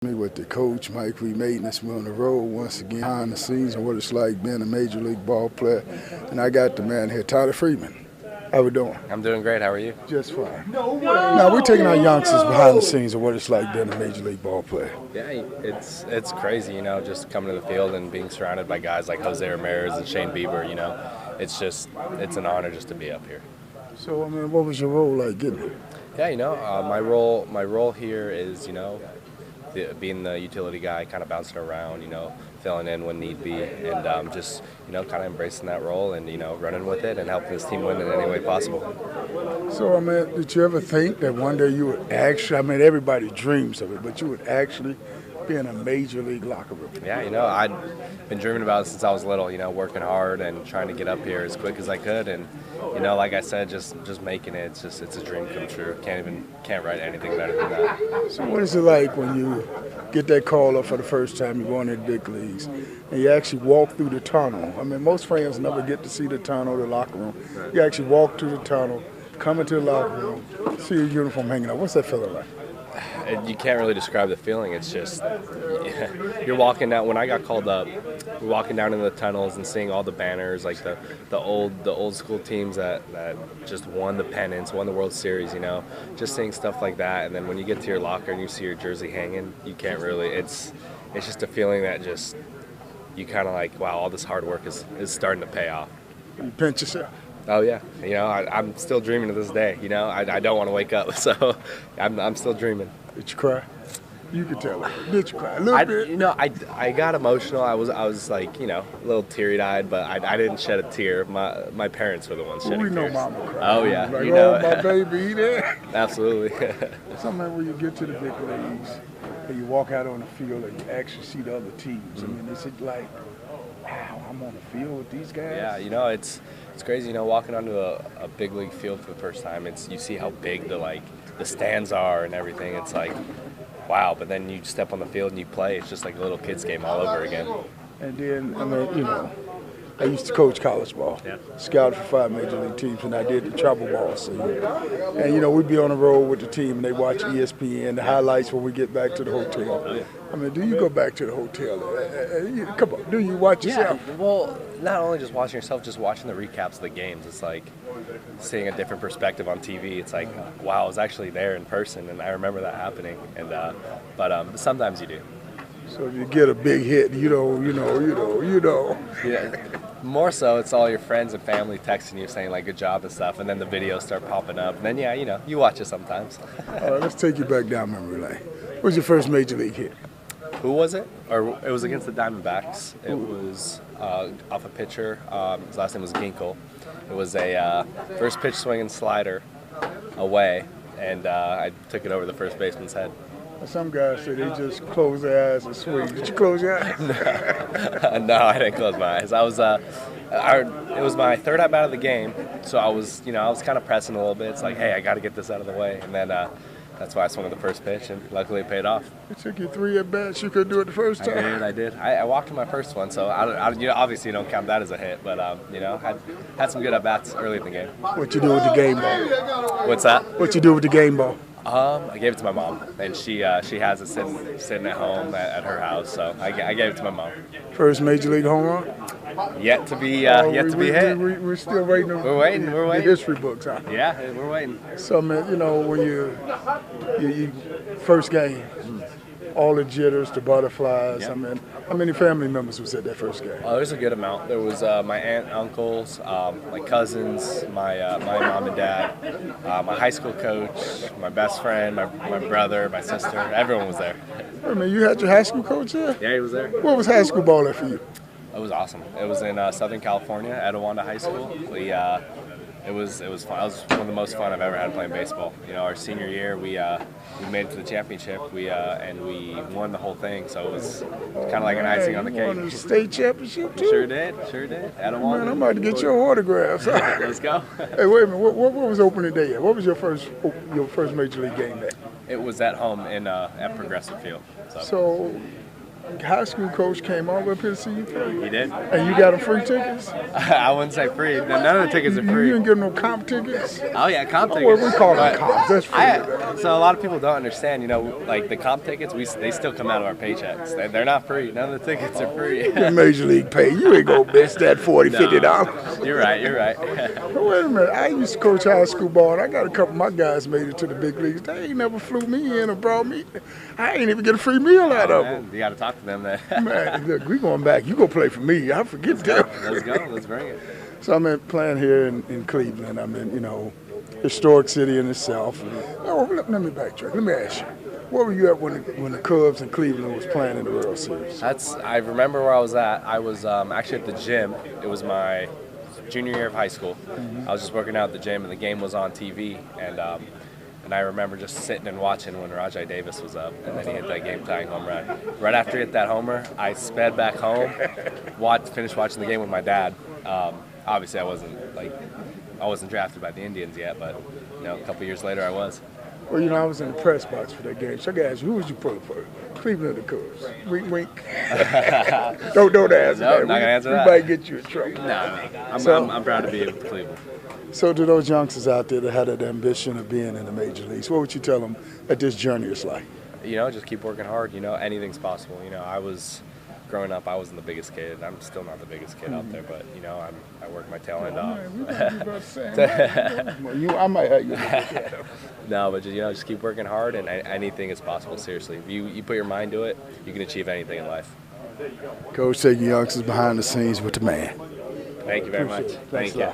Me with the coach, Mike Mayden, that's me on the road once again, behind the scenes and what it's like being a major league ball player. And I got the man here, Freeman. How we doing? I'm doing great. How are you? Just fine. Now we're taking our youngsters behind the scenes of what it's like being a major league ball player. Yeah, it's crazy, just coming to the field and being surrounded by guys like Jose Ramirez and Shane Bieber. It's an honor just to be up here. So, what was your role like getting here? Yeah, my role here is, being the utility guy, kind of bouncing around, filling in when need be, and just, kind of embracing that role and, running with it and helping this team win in any way possible. So, did you ever think that one day you would actually, everybody dreams of it, but you would actually be in a major league locker room? Yeah, I'd been dreaming about it since I was little, working hard and trying to get up here as quick as I could, and, like I said, just making it, it's a dream come true. Can't write anything better than that. So what is it like when you get that call up for the first time, you're going to the big leagues, and you actually walk through the tunnel? Most fans never get to see the tunnel, the locker room. You actually walk through the tunnel, come into the locker room, see your uniform hanging out. What's that feeling like? You can't really describe the feeling. It's just, you're walking down. When I got called up, we're walking down into the tunnels and seeing all the banners, like the old school teams that just won the pennants, won the World Series. Just seeing stuff like that. And then when you get to your locker and you see your jersey hanging, you can't really. It's just a feeling that just you kind of like, wow, all this hard work is starting to pay off. You pinch yourself. Oh yeah, I'm still dreaming to this day. I don't want to wake up, so I'm still dreaming. Did you cry? You could tell her. Did you cry? A little bit. I got emotional. I was like, a little teary-eyed, but I didn't shed a tear. My parents were the ones shedding tears. We know Mama cried. Oh yeah, like, my baby there. Absolutely. Sometimes when you get to the big leagues and you walk out on the field and you actually see the other teams, it's like, wow, I'm on the field with these guys. Yeah, it's crazy. Walking onto a big league field for the first time, you see how big the stands are and everything. It's like, wow. But then you step on the field and you play. It's just like a little kids game all over again. And then I used to coach college ball. Yeah. Scouted for 5 major league teams, and I did the travel ball scene. And we'd be on the road with the team, and they watch ESPN, the highlights when we get back to the hotel. Oh, yeah. Do you go back to the hotel? Come on, do you watch yourself? Yeah, well, not only just watching yourself, just watching the recaps of the games. It's like seeing a different perspective on TV. It's like, wow, I was actually there in person, and I remember that happening. And but sometimes you do. So if you get a big hit, you know. Yeah. More so, it's all your friends and family texting you saying like good job and stuff, and then the videos start popping up. And then you watch it sometimes. All right, let's take you back down memory lane. What was your first major league hit? Who was it? Or it was against the Diamondbacks. It was off a pitcher. His last name was Ginkel. It was a first pitch swinging slider away, and I took it over the first baseman's head. Some guys say they just close their eyes and swing. Did you close your eyes? No, I didn't close my eyes. It was my third at bat of the game, so I was kind of pressing a little bit. It's like, hey, I got to get this out of the way, and then that's why I swung at the first pitch, and luckily it paid off. It took you 3 at bats. You couldn't do it the first time. I did. I walked in my first one, so obviously you don't count that as a hit, but had some good at bats early in the game. What you do with the game ball? What's that? What you do with the game ball? I gave it to my mom, and she has it sitting at home at her house, so I gave it to my mom. First major league home run? Yet to be hit. We're still waiting. We're waiting. The history books, huh? Yeah, we're waiting. So when you first game, all the jitters, the butterflies. Yeah. How many family members was at that first game? Oh, there's a good amount. There was my aunt, uncles, my cousins, my mom and dad, my high school coach, my best friend, my brother, my sister. Everyone was there. You had your high school coach there? Yeah, he was there. What was high school ball like for you? It was awesome. It was in Southern California, Etowanda High School. It was fun. It was one of the most fun I've ever had playing baseball. Our senior year, we made it to the championship. And we won the whole thing. So it was kind of like an icing on the cake. Won the state championship too? Sure did. Etowanda. Man, I'm about to get your autographs. Let's go. Hey, wait a minute. What was opening day at? What was your first major league game at? It was at home at Progressive Field. So high school coach came all up here to see you play? He did. And you got him free tickets? I wouldn't say free. None of the tickets are You free. didn't get no comp tickets? Oh yeah, comp Oh, tickets. well, we call them But comps. That's free. so a lot of people don't understand. You know, like the comp tickets, they still come out of our paychecks. They're not free. None of the tickets are free. The Major League pay. You ain't gonna miss that $40, $50. You're right. You're right. But wait a minute. I used to coach high school ball, and I got a couple of my guys made it to the big leagues. They ain't never flew me in or brought me. I ain't even get a free meal out of them. You got to talk to them then. Man, look, we going back. You go play for me. I forget that. Let's go. Let's bring it. So I'm playing here in Cleveland. I'm in, historic city in itself. Oh, let me backtrack. Let me ask you. Where were you at when the Cubs in Cleveland was playing in the World Series? I remember where I was at. I was actually at the gym. It was my junior year of high school. I was just working out at the gym, and the game was on TV. And I remember just sitting and watching when Rajai Davis was up, and then he hit that game-tying home run. Right after he hit that homer, I sped back home, finished watching the game with my dad. Obviously, I wasn't drafted by the Indians yet, but a couple years later, I was. Well, I was in the press box for that game. So I got to ask you, who was you pulling for? Cleveland or the Cubs? Wink, wink. don't answer that. Not gonna answer that. We might get you in trouble. No. I'm proud to be with Cleveland. So to those youngsters out there that had that ambition of being in the major leagues, what would you tell them that this journey is like? Just keep working hard. Anything's possible. Growing up, I wasn't the biggest kid. I'm still not the biggest kid out there, but I work my tail end off. I might have you. No, but just keep working hard, and anything is possible. Seriously, if you put your mind to it, you can achieve anything in life. Coach, taking youngsters behind the scenes with the man. Thank you very much. Thank you.